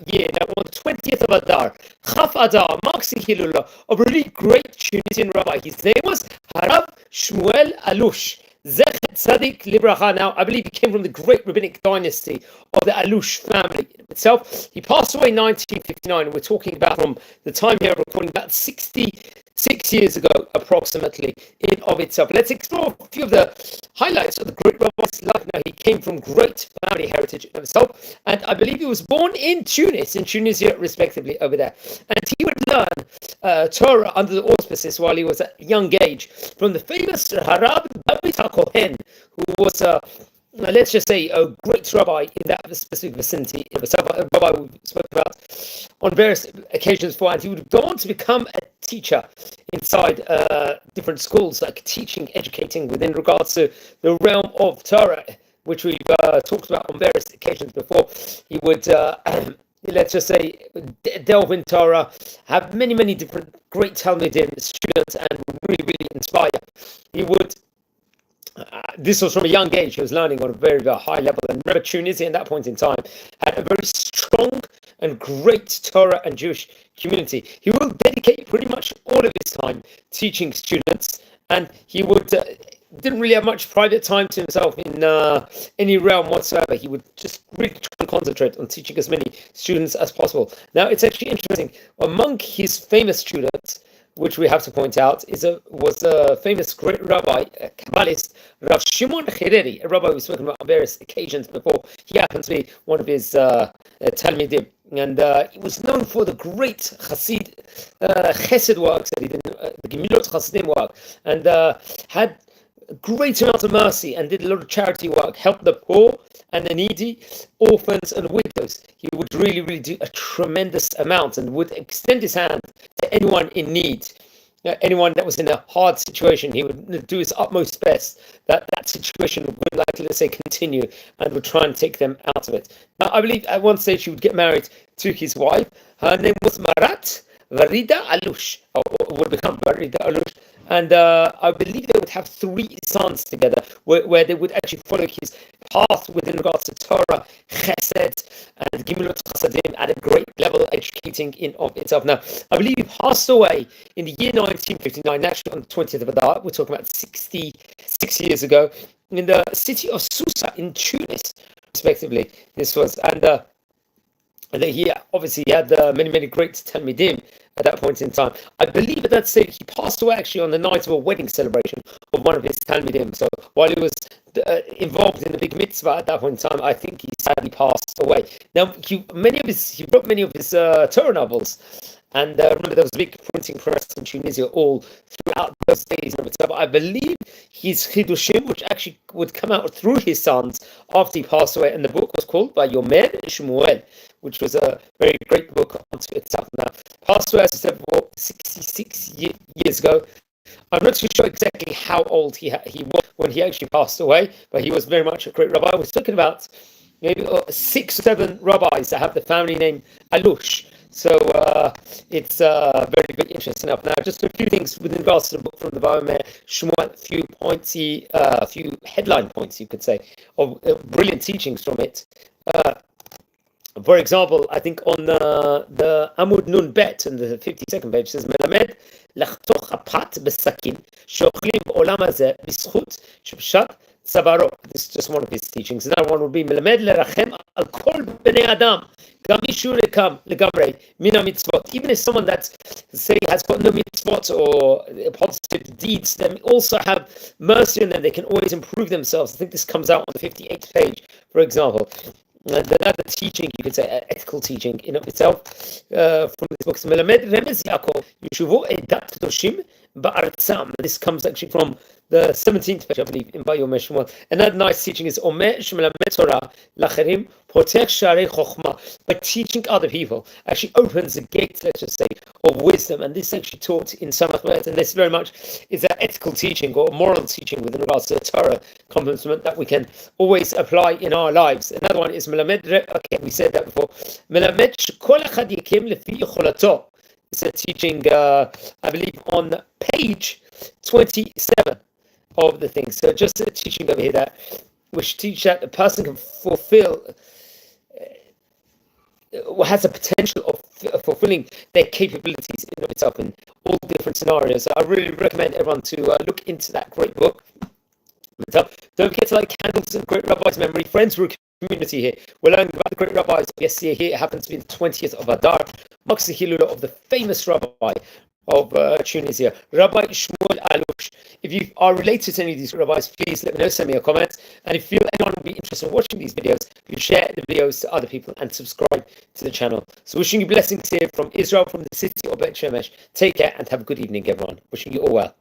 year, now on the 20th of Adar, Chaf Adar, marks the Hilula of a really great Tunisian rabbi. His name was Rabbi Shmuel Allouche Z'tl. Now, I believe he came from the great rabbinic dynasty of the Alouche family itself. He passed away in 1959, and we're talking about from the time here recording about 66 years ago, approximately, in of itself. Let's explore a few of the highlights of the great rabbi's life. Now, he came from great family heritage in himself, and I believe he was born in Tunis, in Tunisia, respectively, over there. And he would learn Torah under the auspices while he was at a young age from the famous Rabbi Kohen, who was let's just say a great rabbi in that specific vicinity. It was a rabbi we spoke about on various occasions before, and he would go on to become a teacher inside different schools, like teaching, educating within regards to the realm of Torah, which we've talked about on various occasions before. He would let's just say delve in Torah, have many different great Talmidim students, and really inspire. He would this was from a young age. He was learning on a very high level, and remember, Tunisia at that point in time had a very strong and great Torah and Jewish community. He will dedicate pretty much all of his time teaching students, and he would didn't really have much private time to himself in any realm whatsoever. He would just really try and concentrate on teaching as many students as possible. Now, it's actually interesting. Among his famous students, which we have to point out, was a famous great rabbi, a Kabbalist, Rabbi Shmuel Allouche, a rabbi we've spoken about on various occasions before. He happens to be one of his Talmidim, and he was known for the great Chesed works that he did, the Gemilot Chasidim work, and had a great amount of mercy and did a lot of charity work, helped the poor and the needy, orphans and widows. He would really do a tremendous amount and would extend his hand to anyone in need. Anyone that was in a hard situation, he would do his utmost best that situation would, like, let's say, continue, and would try and take them out of it. Now, I believe at one stage he would get married to his wife. Her name was Marat Varida Allouche, or would become Varida Allouche. And I believe they would have 3 sons together, where they would actually follow his path within regards to Torah, Chesed, and Gimilot Chasadim at a great level, educating in of itself. Now, I believe he passed away in the year 1959, actually on the 20th of Adar. We're talking about 66 years ago, in the city of Susa in Tunis, respectively. This was, and he obviously had many great Talmidim at that point in time. I believe at that stage he passed away actually on the night of a wedding celebration of one of his Talmidim. So while he was involved in the big mitzvah at that point in time, I think he sadly passed away. Now, he wrote many of his Torah novels. And remember, there was a big printing press in Tunisia all throughout those days. But I believe his Chidushim, which actually would come out through his sons after he passed away, and the book was called by Yomer Shmuel, which was a very great book unto itself. Now, passed away, as I said before, 66 years ago. I'm not too sure exactly how old he was when he actually passed away, but he was very much a great rabbi. We're talking about maybe 6 or 7 rabbis that have the family name Allouche. So it's very interesting enough. Now, just a few things with regards to the book from the Rabbi Shmuel, a few headline points, you could say, of brilliant teachings from it. For example, I think on the Amud Nun Bet, on the 52nd page, says, Melamed lachtoch apat besakin sheochlim b'olam hazeh b'zchut shepshat tzavaro. This is just one of his teachings. Another one would be Melamed lerachem al kol bnei adam gam mishu lekam legamrei mina mitzvot. Even if someone that, say, has got no mitzvot or positive deeds, then also have mercy on them. They can always improve themselves. I think this comes out on the 58th page, for example. Another teaching, you could say, ethical teaching in of itself, from this book, Melamed Remez Yaakov Yeshuvo Edat Kedoshim Ba'artzam. This comes actually from the 17th page, I believe, in Yomer Shmuel. Another nice teaching is Omer Shemelamed Torah Lacherim Potech Sharei Chochma. By teaching other people, actually opens the gate, let's just say, of wisdom. And this actually taught in Samach Bet, and this very much is an ethical teaching or moral teaching with regards to the Torah complement that we can always apply in our lives. Another one is Melamed, okay, we said that before. Melamed Shekol Echad Yekim Lefi Yecholato. It's a teaching, I believe, on page 27 of the thing. So just a teaching over here that which teach that a person can fulfill has a potential of fulfilling their capabilities in of itself in all different scenarios. So I really recommend everyone to look into that great book. Don't forget to light candles in Great Rabbi's memory. Friends, we're a community here. We're learning about the great rabbis of yesteryear here. It happens to be the 20th of Adar, marks the Hilula of the famous rabbi of Tunisia, Rabbi Shmuel Allouche. If you are related to any of these rabbis, please let me know, send me a comment. And if you feel anyone would be interested in watching these videos, please share the videos to other people and subscribe to the channel. So wishing you blessings here from Israel, from the city of Bet Shemesh. Take care and have a good evening, everyone. Wishing you all well.